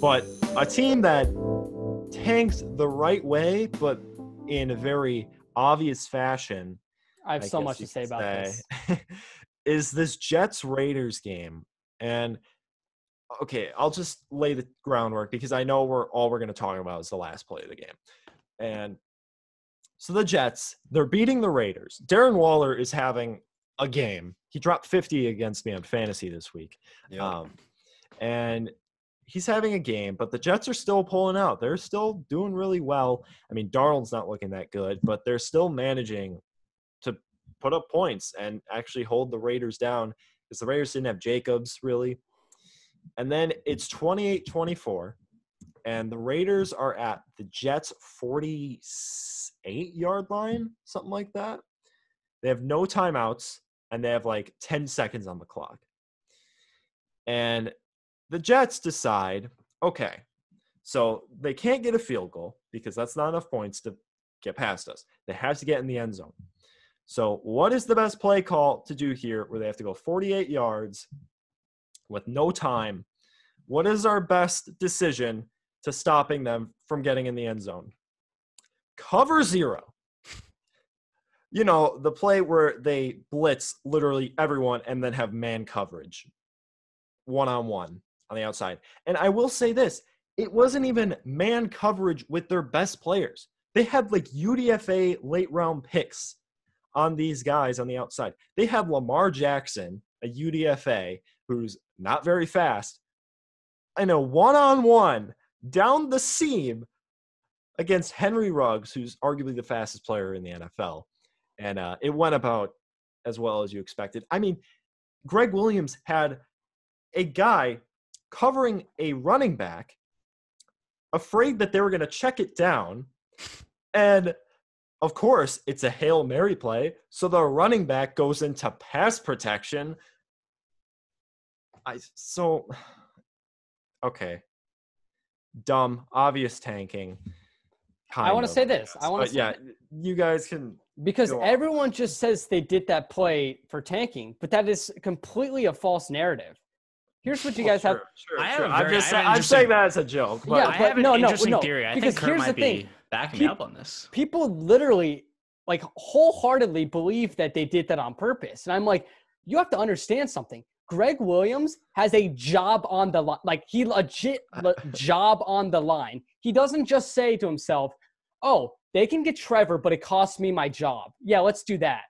But a team that tanks the right way, but in a very obvious fashion, I have so much to say about this, is this Jets-Raiders game. And, okay, I'll just lay the groundwork because I know we're going to talk about is the last play of the game. And so the Jets, they're beating the Raiders. Darren Waller is having a game. He dropped 50 against me on fantasy this week. Yep. And he's having a game, but the Jets are still pulling out. They're still doing really well. I mean, Darnold's not looking that good, but they're still managing to put up points and actually hold the Raiders down because the Raiders didn't have Jacobs, really. And then it's 28-24, and the Raiders are at the Jets' 48-yard line, something like that. They have no timeouts, and they have like 10 seconds on the clock. And the Jets decide, okay, so they can't get a field goal because that's not enough points to get past us. They have to get in the end zone. So what is the best play call to do here where they have to go 48 yards with no time? What is our best decision to stopping them from getting in the end zone? Cover zero. You know, the play where they blitz literally everyone and then have man coverage, one-on-one on the outside. And I will say this, it wasn't even man coverage with their best players. They had like UDFA late round picks on these guys on the outside. They had Lamar Jackson, a UDFA, who's not very fast, in a one-on-one down the seam against Henry Ruggs, who's arguably the fastest player in the NFL. And it went about as well as you expected. I mean, Gregg Williams had a guy covering a running back, afraid that they were going to check it down. And, of course, it's a Hail Mary play, so the running back goes into pass protection. Okay. Dumb, obvious tanking. I want to say this. You guys can. Because everyone just says they did that play for tanking, but that is completely a false narrative. Here's what you guys have. Sure. I'm saying that as a joke. But yeah, I have an interesting theory. I because think Kurt might be backing me up on this. People literally, like, wholeheartedly believe that they did that on purpose. And I'm like, you have to understand something. Gregg Williams has a job on the line. Like, he legit job on the line. He doesn't just say to himself, oh, they can get Trevor, but it costs me my job. Yeah, let's do that.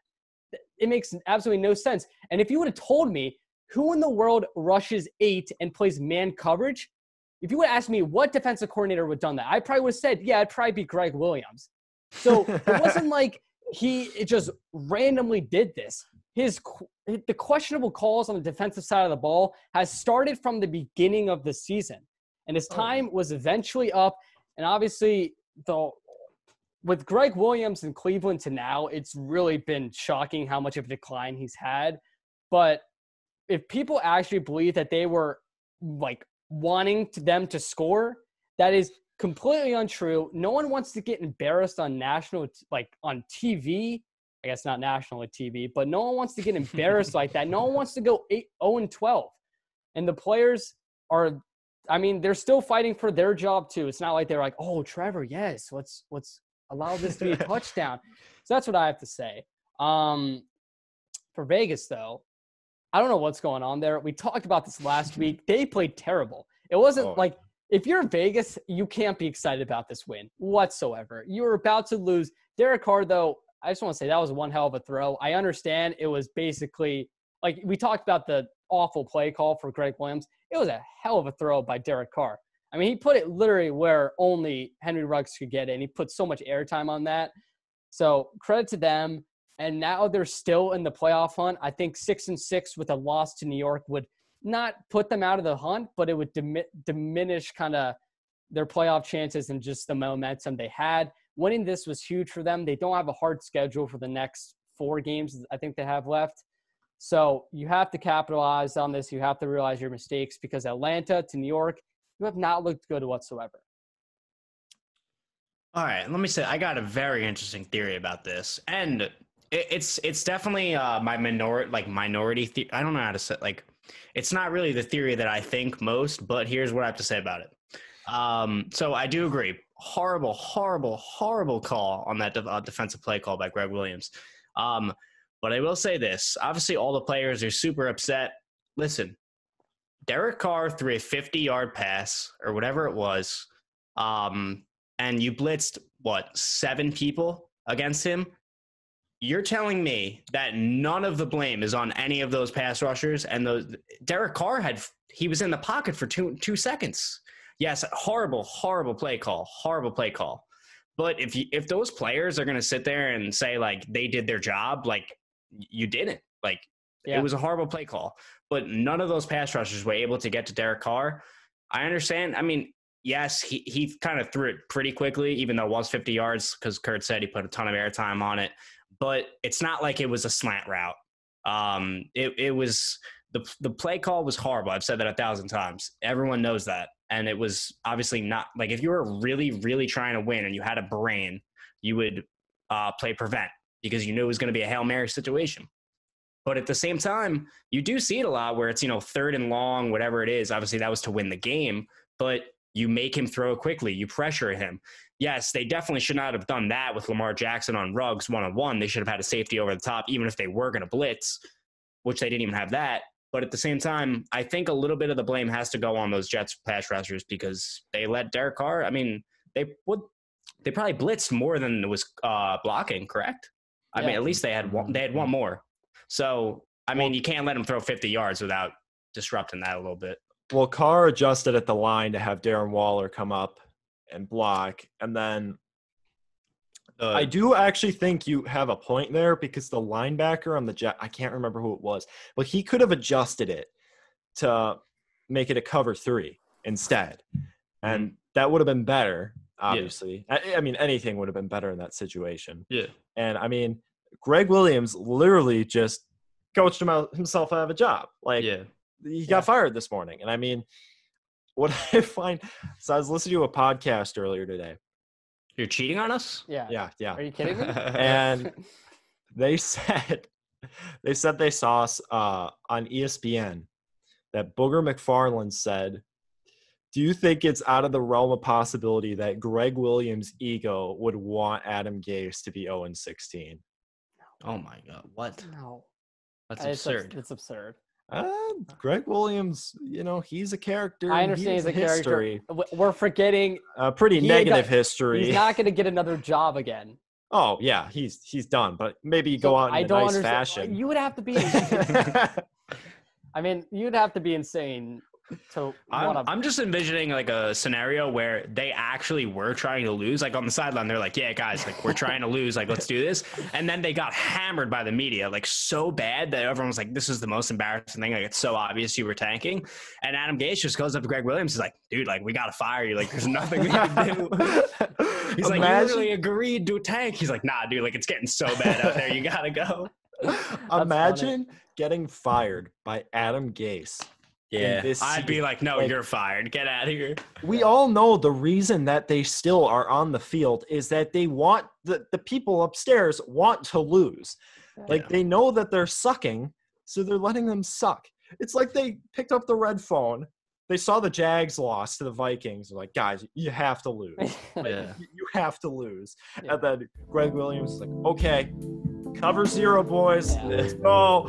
It makes absolutely no sense. And if you would have told me who in the world rushes 8 and plays man coverage, if you would ask me what defensive coordinator would have done that, I probably would have said, yeah, it'd probably be Gregg Williams. So it wasn't like it just randomly did this. The questionable calls on the defensive side of the ball has started from the beginning of the season. And his time was eventually up. And obviously, with Gregg Williams in Cleveland to now, it's really been shocking how much of a decline he's had. But if people actually believe that they were like wanting them to score, that is completely untrue. No one wants to get embarrassed on on TV. I guess not national TV, but no one wants to get embarrassed like that. No one wants to go 0-12. And the players are, I mean, they're still fighting for their job too. It's not like they're like, oh, Trevor, yes, let's allow this to be a touchdown. So that's what I have to say. For Vegas, though, I don't know what's going on there. We talked about this last week. They played terrible. It wasn't like, if you're Vegas, you can't be excited about this win whatsoever. You were about to lose. Derek Carr, though, I just want to say that was one hell of a throw. I understand it was basically, like we talked about the awful play call for Gregg Williams. It was a hell of a throw by Derek Carr. I mean, he put it literally where only Henry Ruggs could get it, and he put so much airtime on that. So credit to them. And now they're still in the playoff hunt. I think 6-6 with a loss to New York would not put them out of the hunt, but it would diminish kind of their playoff chances and just the momentum they had. Winning this was huge for them. They don't have a hard schedule for the next 4 games I think they have left. So you have to capitalize on this. You have to realize your mistakes because Atlanta to New York, you have not looked good whatsoever. All right, let me say, I got a very interesting theory about this. And it's definitely my minority theory. I don't know how to say, like, It's not really the theory that I think most, but here's what I have to say about it. So I do agree. Horrible call on that defensive play call by Gregg Williams. But I will say this. Obviously, all the players are super upset. Listen, Derek Carr threw a 50-yard pass or whatever it was, and you blitzed, 7 people against him? You're telling me that none of the blame is on any of those pass rushers, and Derek Carr he was in the pocket for two seconds. Yes, horrible play call. Horrible play call. But if those players are going to sit there and say, like, they did their job, like, you didn't. Like, It was a horrible play call. But none of those pass rushers were able to get to Derek Carr. I understand. I mean, yes, he kind of threw it pretty quickly, even though it was 50 yards, because Kurt said he put a ton of airtime on it. But it's not like it was a slant route. It was the play call was horrible. I've said that 1,000 times. Everyone knows that. And it was obviously not like, if you were really, really trying to win and you had a brain, you would play prevent, because you knew it was going to be a Hail Mary situation. But at the same time, you do see it a lot where it's, 3rd and long, whatever it is. Obviously, that was to win the game, but you make him throw quickly. You pressure him. Yes, they definitely should not have done that with Lamar Jackson on Ruggs one-on-one. They should have had a safety over the top, even if they were going to blitz, which they didn't even have that. But at the same time, I think a little bit of the blame has to go on those Jets pass rushers, because they let Derek Carr. I mean, they probably blitzed more than it was blocking, correct? I mean, at least they had one more. So, I mean, you can't let him throw 50 yards without disrupting that a little bit. Well, Carr adjusted at the line to have Darren Waller come up and block. And then I do actually think you have a point there, because the linebacker on the Jet, I can't remember who it was, but he could have adjusted it to make it a cover 3 instead. And that would have been better, obviously. Yeah. I mean, anything would have been better in that situation. Yeah. And, I mean, Gregg Williams literally just coached himself out of a job. Like, he got fired this morning. And, I mean, what I find – so I was listening to a podcast earlier today. You're cheating on us? Yeah. Are you kidding me? And they said they saw us on ESPN that Booger McFarland said, do you think it's out of the realm of possibility that Gregg Williams' ego would want Adam Gase to be 0-16? Oh, my God. What? No. That's absurd. It's absurd. Gregg Williams, he's a character. I understand he's a character. We're forgetting a pretty negative history. He's not going to get another job again. Oh, yeah, he's done. But maybe go out in a nice fashion. You would have to be I mean, you'd have to be insane to I'm just envisioning like a scenario where they actually were trying to lose. Like on the sideline, they're like, yeah, guys, like we're trying to lose. Like, let's do this. And then they got hammered by the media, like so bad that everyone was like, this is the most embarrassing thing. Like, it's so obvious you were tanking. And Adam Gase just goes up to Gregg Williams. He's like, dude, like we got to fire you. Like there's nothing we can do. He's like, you really agreed to a tank. He's like, nah, dude, like it's getting so bad out there. You got to go. Imagine getting fired by Adam Gase. Yeah, I'd be like, no, you're fired. Get out of here. We all know the reason that they still are on the field is that they want the people upstairs want to lose. Like they know that they're sucking, so they're letting them suck. It's like they picked up the red phone. They saw the Jags lost to the Vikings. They're like, guys, you have to lose. You have to lose. Yeah. And then Gregg Williams is like, okay, cover 0, boys. Let's go.